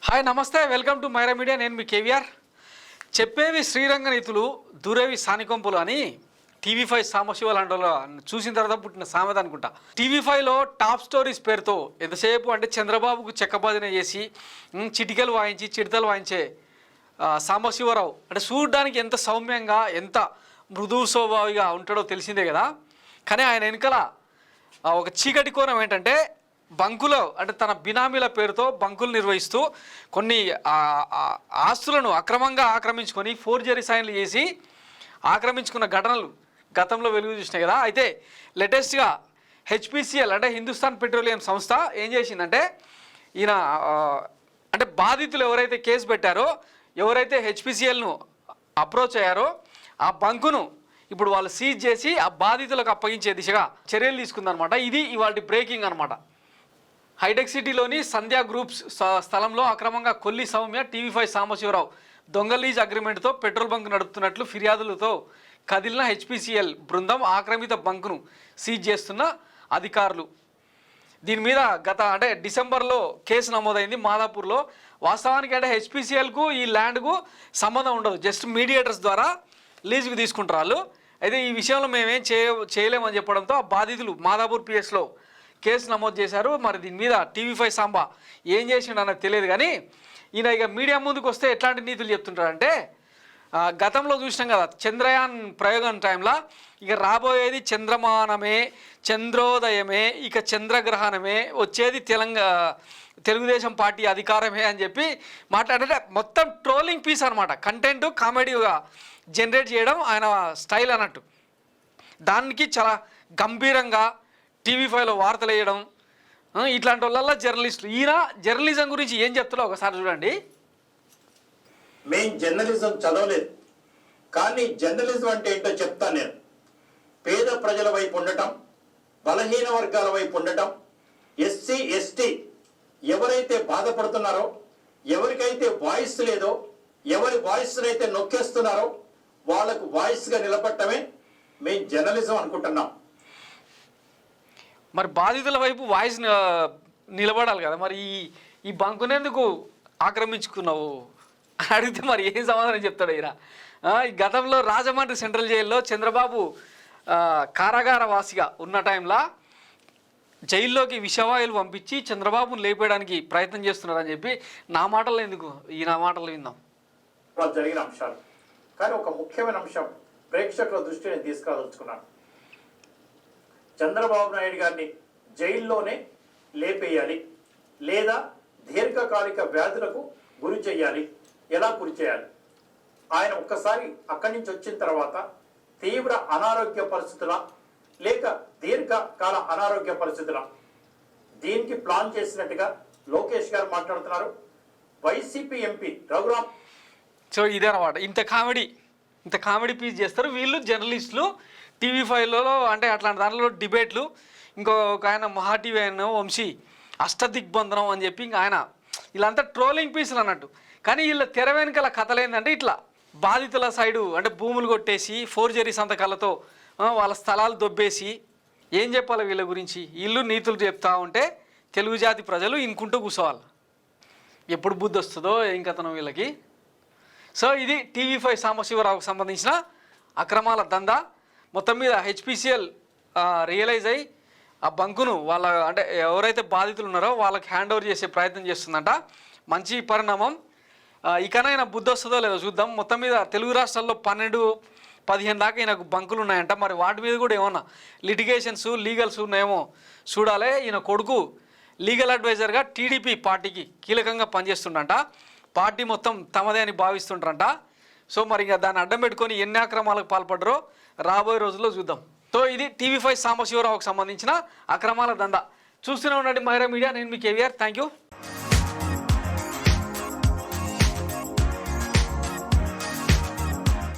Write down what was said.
Hi నమస్తే welcome to Myra media. నేను మీ కేవీఆర్. చెప్పేవి శ్రీరంగ నీతులు దూరేవి సానికొంపులు అని టీవీ5 సాంబశివరావు లాంటి చూసిన తర్వాత పుట్టిన సామెత అనుకుంటా. టీవీ5లో టాప్ స్టోరీస్ పేరుతో ఎంతసేపు అంటే చంద్రబాబుకు చెక్కబాదిన చేసి చిటికలు వాయించి చిడతలు వాయించే సాంబశివరావు అంటే చూడడానికి ఎంత సౌమ్యంగా ఎంత మృదువు స్వభావిగా ఉంటాడో తెలిసిందే కదా. కానీ ఆయన వెనకాల ఒక చీకటి కోణం ఏంటంటే బంకులో అంటే తన బినామీల పేరుతో బంకులు నిర్వహిస్తూ కొన్ని ఆస్తులను అక్రమంగా ఆక్రమించుకొని ఫోర్జరీ సైన్లు చేసి ఆక్రమించుకున్న ఘటనలు గతంలో వెలుగు చూసినాయి కదా. అయితే లేటెస్ట్గా హెచ్పిసిఎల్ అంటే హిందుస్థాన్ పెట్రోలియం సంస్థ ఏం చేసిందంటే ఈయన అంటే బాధితులు ఎవరైతే కేసు పెట్టారో ఎవరైతే హెచ్పిసిఎల్ను అప్రోచ్ అయ్యారో ఆ బంకును ఇప్పుడు వాళ్ళు సీజ్ చేసి ఆ బాధితులకు అప్పగించే దిశగా చర్యలు తీసుకుందనమాట. ఇది ఇవాళ బ్రేకింగ్ అనమాట. హైటెక్ సిటీలోని సంధ్యా గ్రూప్స్ స్థలంలో అక్రమంగా కొల్లి సౌమ్య టీవీ5 సాంబశివరావు దొంగ లీజ్ అగ్రిమెంట్తో పెట్రోల్ బంక్ నడుపుతున్నట్లు ఫిర్యాదులతో కదిలిన హెచ్పిసిఎల్ బృందం ఆక్రమిత బంకును సీజ్ చేస్తున్న అధికారులు. దీని మీద అంటే డిసెంబర్లో కేసు నమోదైంది మాదాపూర్లో. వాస్తవానికి అంటే హెచ్పిసిఎల్కు ఈ ల్యాండ్కు సంబంధం ఉండదు, జస్ట్ మీడియేటర్స్ ద్వారా లీజుకు తీసుకుంటారు వాళ్ళు. అయితే ఈ విషయంలో మేమేం చేయలేమని చెప్పడంతో ఆ బాధితులు మాదాపూర్ పిఎస్లో కేసు నమోదు చేశారు. మరి దీని మీద టీవీ5 సాంబా ఏం చేసిండు అన్నది తెలియదు. కానీ ఈయన ఇక మీడియా ముందుకు వస్తే ఎట్లాంటి నీతులు చెప్తుంటారంటే గతంలో చూసినాం కదా చంద్రయాన్ ప్రయోగం టైంలో ఇక రాబోయేది చంద్రమానమే, చంద్రోదయమే, ఇక చంద్రగ్రహణమే, వచ్చేది తెలుగుదేశం పార్టీ అధికారమే అని చెప్పి మాట్లాడే మొత్తం ట్రోలింగ్ పీస్ అనమాట. కంటెంట్ కామెడీగా జనరేట్ చేయడం ఆయన స్టైల్ అన్నట్టు. దానికి చాలా గంభీరంగా టీవీ5లో వార్తలు వేయడం ఇట్లాంటి వాళ్ళ జర్నలిస్టులు. ఈయన జర్నలిజం గురించి ఏం చెప్తారో ఒకసారి చూడండి. మేము జర్నలిజం చదవలేదు, కానీ జర్నలిజం అంటే ఏంటో చెప్తాను నేను. పేద ప్రజల వైపు ఉండటం, బలహీన వర్గాల వైపు ఉండటం, ఎస్సీ ఎస్టీ ఎవరైతే బాధపడుతున్నారో, ఎవరికైతే వాయిస్ లేదో, ఎవరి వాయిస్నైతే నొక్కేస్తున్నారో వాళ్ళకు వాయిస్గా నిలబడటమే మేము జర్నలిజం అనుకుంటున్నాం. మరి బాధితుల వైపు వాయిస్ నిలబడాలి కదా. మరి ఈ బంకునేందుకు ఆక్రమించుకున్నావు అడిగితే మరి ఏం సమాధానం చెప్తాడు ఈయన. ఈ గతంలో రాజమండ్రి సెంట్రల్ జైల్లో చంద్రబాబు కారాగార వాసిగా ఉన్న టైంలో జైల్లోకి విషవాయులు పంపించి చంద్రబాబును లేపేయడానికి ప్రయత్నం చేస్తున్నారని చెప్పి నా మాటలు ఎందుకు ఈయన మాటలు విందాం. జరిగిన అంశాలు కానీ ఒక ముఖ్యమైన అంశం ప్రేక్షకుల దృష్టిని తీసుకురాదలుచుకున్నాను. చంద్రబాబు నాయుడు గారిని జైల్లోనే లేపేయాలి లేదా దీర్ఘకాలిక వ్యాధులకు గురి చేయాలి. ఎలా గురి చేయాలి? ఆయన ఒక్కసారి అక్కడి నుంచి వచ్చిన తర్వాత తీవ్ర అనారోగ్య పరిస్థితుల లేక దీర్ఘకాల అనారోగ్య పరిస్థితుల దీనికి ప్లాన్ చేసినట్టుగా లోకేష్ గారు మాట్లాడుతున్నారు. YCP MP Raghuram. సో ఇదేనమాట, ఇంత కామెడీ పీస్ చేస్తారు వీళ్ళు జర్నలిస్టులు టీవీ5లో. అంటే అట్లాంటి దాంట్లో డిబేట్లు. ఇంకొక ఆయన మహా టీవీ ఆయన వంశీ అష్టదిగ్బంధనం అని చెప్పి ఇంకా ఆయన వీళ్ళంతా ట్రోలింగ్ పీసులు అన్నట్టు. కానీ వీళ్ళ తెర వెనుకల కథలు ఏంటంటే ఇట్లా బాధితుల సైడు అంటే భూములు కొట్టేసి ఫోర్జరీ సంతకాలతో వాళ్ళ స్థలాలు దొబ్బేసి ఏం చెప్పాలి వీళ్ళ గురించి. వీళ్ళు నీతులు చెప్తా ఉంటే తెలుగు జాతి ప్రజలు ఇంకుంటూ కూర్చోవాలి. ఎప్పుడు బుద్ధి వస్తుందో ఏం కథనం వీళ్ళకి. సో ఇది టీవీ5 సాంబశివరావుకు సంబంధించిన అక్రమాల దందా. మొత్తం మీద హెచ్పిసిఎల్ రియలైజ్ అయ్యి ఆ బంకును వాళ్ళ అంటే ఎవరైతే బాధితులు ఉన్నారో వాళ్ళకి హ్యాండ్ ఓవర్ చేసే ప్రయత్నం చేస్తుందంట. మంచి పరిణామం. ఇకనైనా బుద్ధి వస్తుందో లేదో చూద్దాం. మొత్తం మీద తెలుగు రాష్ట్రాల్లో 12-15 దాకా ఈయనకు బంకులు ఉన్నాయంట. మరి వాటి మీద కూడా ఏమన్నా లిటిగేషన్స్ లీగల్స్ ఉన్నాయేమో చూడాలి. ఈయన కొడుకు లీగల్ అడ్వైజర్గా టీడీపీ పార్టీకి కీలకంగా పనిచేస్తుండంట. పార్టీ మొత్తం తమదే అని భావిస్తుంటారంట. సో మరి ఇంకా దాన్ని అడ్డం పెట్టుకొని ఎన్ని అక్రమాలకు పాల్పడ్డారో రాబోయే రోజుల్లో చూద్దాం. సో ఇది టీవీ5 సాంబశివరావుకు సంబంధించిన అక్రమాల దందా. చూస్తూనే ఉండండి మైరా మీడియా. నేను మీ కేవీఆర్. Thank you.